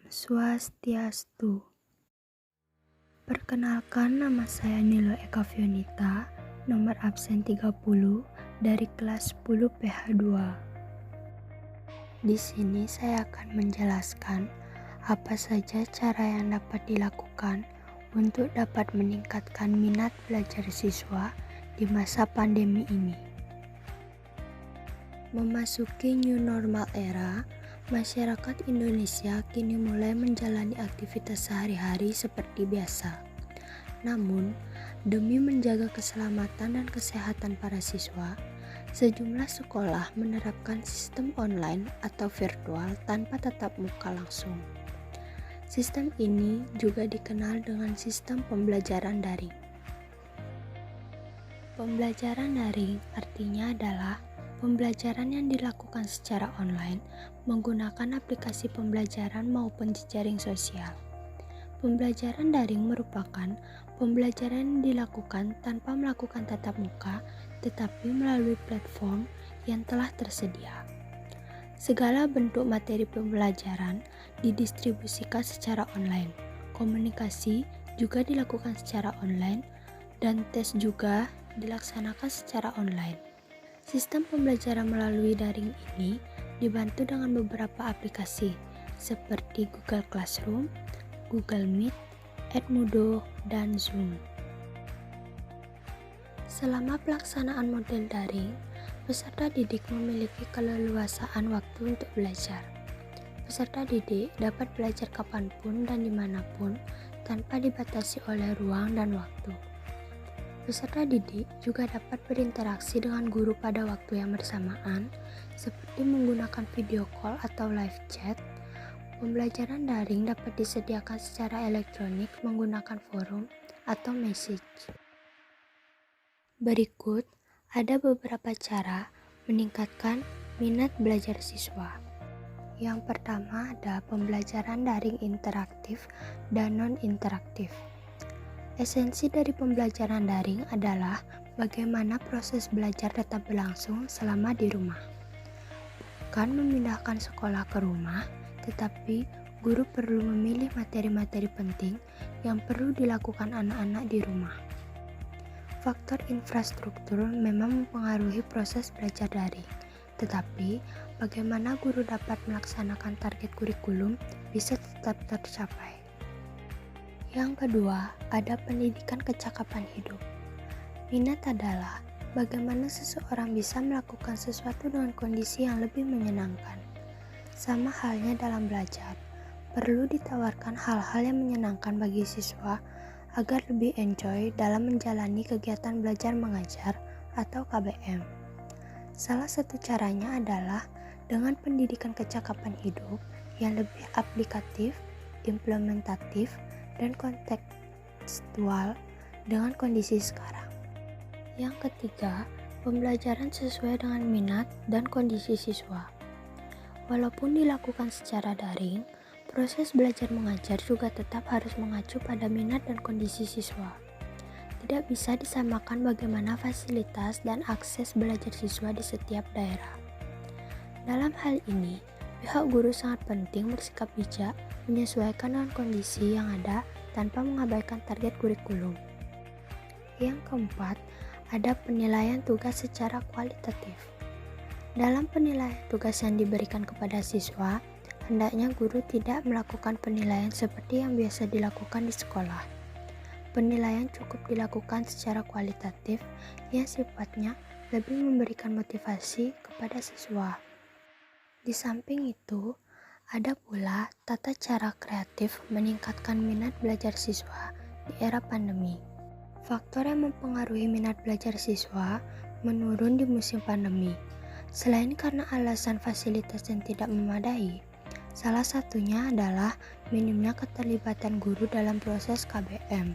Swastiastu. Perkenalkan, nama saya Nilo Eka Fionita, nomor absen 30 dari kelas 10 PH2. Di sini saya akan menjelaskan apa saja cara yang dapat dilakukan untuk dapat meningkatkan minat belajar siswa di masa pandemi ini. Memasuki new normal era, masyarakat Indonesia kini mulai menjalani aktivitas sehari-hari seperti biasa. Namun, demi menjaga keselamatan dan kesehatan para siswa, sejumlah sekolah menerapkan sistem online atau virtual tanpa tatap muka langsung. Sistem ini juga dikenal dengan sistem pembelajaran daring. Pembelajaran daring artinya adalah pembelajaran yang dilakukan secara online menggunakan aplikasi pembelajaran maupun jejaring sosial. Pembelajaran daring merupakan pembelajaran yang dilakukan tanpa melakukan tatap muka, tetapi melalui platform yang telah tersedia. Segala bentuk materi pembelajaran didistribusikan secara online. Komunikasi juga dilakukan secara online dan tes juga dilaksanakan secara online. Sistem pembelajaran melalui daring ini dibantu dengan beberapa aplikasi seperti Google Classroom, Google Meet, Edmodo, dan Zoom. Selama pelaksanaan model daring, peserta didik memiliki keleluasaan waktu untuk belajar. Peserta didik dapat belajar kapanpun dan dimanapun tanpa dibatasi oleh ruang dan waktu. Peserta didik juga dapat berinteraksi dengan guru pada waktu yang bersamaan, seperti menggunakan video call atau live chat. Pembelajaran daring dapat disediakan secara elektronik menggunakan forum atau message. Berikut ada beberapa cara meningkatkan minat belajar siswa. Yang pertama ada pembelajaran daring interaktif dan non-interaktif. Esensi dari pembelajaran daring adalah bagaimana proses belajar tetap berlangsung selama di rumah. Bukan memindahkan sekolah ke rumah, tetapi guru perlu memilih materi-materi penting yang perlu dilakukan anak-anak di rumah. Faktor infrastruktur memang mempengaruhi proses belajar daring, tetapi bagaimana guru dapat melaksanakan target kurikulum bisa tetap tercapai. Yang kedua, ada pendidikan kecakapan hidup. Minat adalah bagaimana seseorang bisa melakukan sesuatu dengan kondisi yang lebih menyenangkan. Sama halnya dalam belajar, perlu ditawarkan hal-hal yang menyenangkan bagi siswa agar lebih enjoy dalam menjalani kegiatan belajar mengajar atau KBM. Salah satu caranya adalah dengan pendidikan kecakapan hidup yang lebih aplikatif, implementatif, dan kontekstual dengan kondisi sekarang. Yang ketiga, pembelajaran sesuai dengan minat dan kondisi siswa. Walaupun dilakukan secara daring, proses belajar mengajar juga tetap harus mengacu pada minat dan kondisi siswa. Tidak bisa disamakan bagaimana fasilitas dan akses belajar siswa di setiap daerah. Dalam hal ini, pihak guru sangat penting bersikap bijak menyesuaikan dengan kondisi yang ada tanpa mengabaikan target kurikulum. Yang keempat, ada penilaian tugas secara kualitatif. Dalam penilaian tugas yang diberikan kepada siswa, hendaknya guru tidak melakukan penilaian seperti yang biasa dilakukan di sekolah. Penilaian cukup dilakukan secara kualitatif yang sifatnya lebih memberikan motivasi kepada siswa. Di samping itu, ada pula tata cara kreatif meningkatkan minat belajar siswa di era pandemi. Faktor yang mempengaruhi minat belajar siswa menurun di musim pandemi. Selain karena alasan fasilitas yang tidak memadai, salah satunya adalah minimnya keterlibatan guru dalam proses KBM.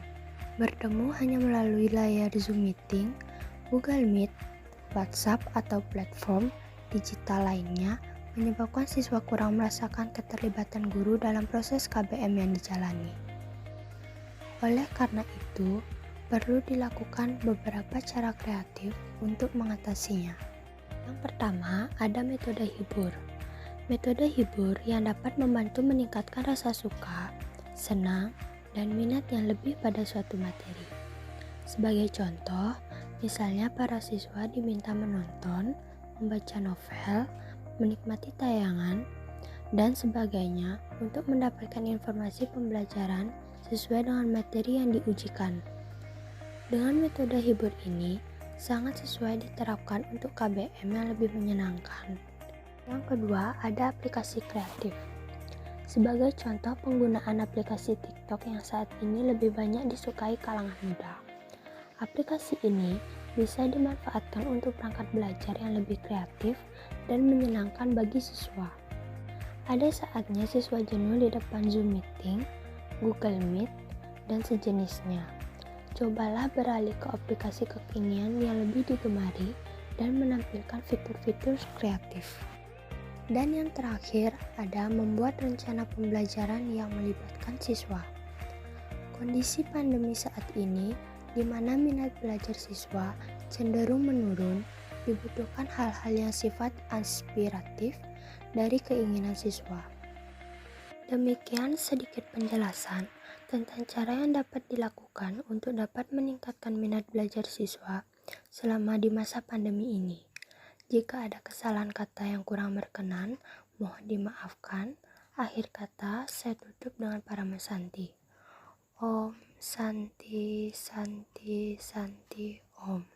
Bertemu hanya melalui layar Zoom Meeting, Google Meet, WhatsApp, atau platform digital lainnya menyebabkan siswa kurang merasakan keterlibatan guru dalam proses KBM yang dijalani. Oleh karena itu, perlu dilakukan beberapa cara kreatif untuk mengatasinya. Yang pertama, ada metode hibur. Metode hibur yang dapat membantu meningkatkan rasa suka, senang, dan minat yang lebih pada suatu materi. Sebagai contoh, misalnya para siswa diminta menonton, membaca novel, menikmati tayangan, dan sebagainya untuk mendapatkan informasi pembelajaran sesuai dengan materi yang diujikan. Dengan metode hibur ini, sangat sesuai diterapkan untuk KBM yang lebih menyenangkan. Yang kedua, ada aplikasi kreatif. Sebagai contoh penggunaan aplikasi TikTok yang saat ini lebih banyak disukai kalangan muda. Aplikasi ini bisa dimanfaatkan untuk perangkat belajar yang lebih kreatif dan menyenangkan bagi siswa. Ada saatnya siswa jenuh di depan Zoom Meeting, Google Meet, dan sejenisnya. Cobalah beralih ke aplikasi kekinian yang lebih digemari dan menampilkan fitur-fitur kreatif. Dan yang terakhir, ada membuat rencana pembelajaran yang melibatkan siswa. Kondisi pandemi saat ini, di mana minat belajar siswa cenderung menurun, dibutuhkan hal-hal yang sifat inspiratif dari keinginan siswa. Demikian sedikit penjelasan tentang cara yang dapat dilakukan untuk dapat meningkatkan minat belajar siswa selama di masa pandemi ini. Jika ada kesalahan kata yang kurang berkenan, mohon dimaafkan. Akhir kata, saya tutup dengan parama Santi. Om Santi Santi Santi Om.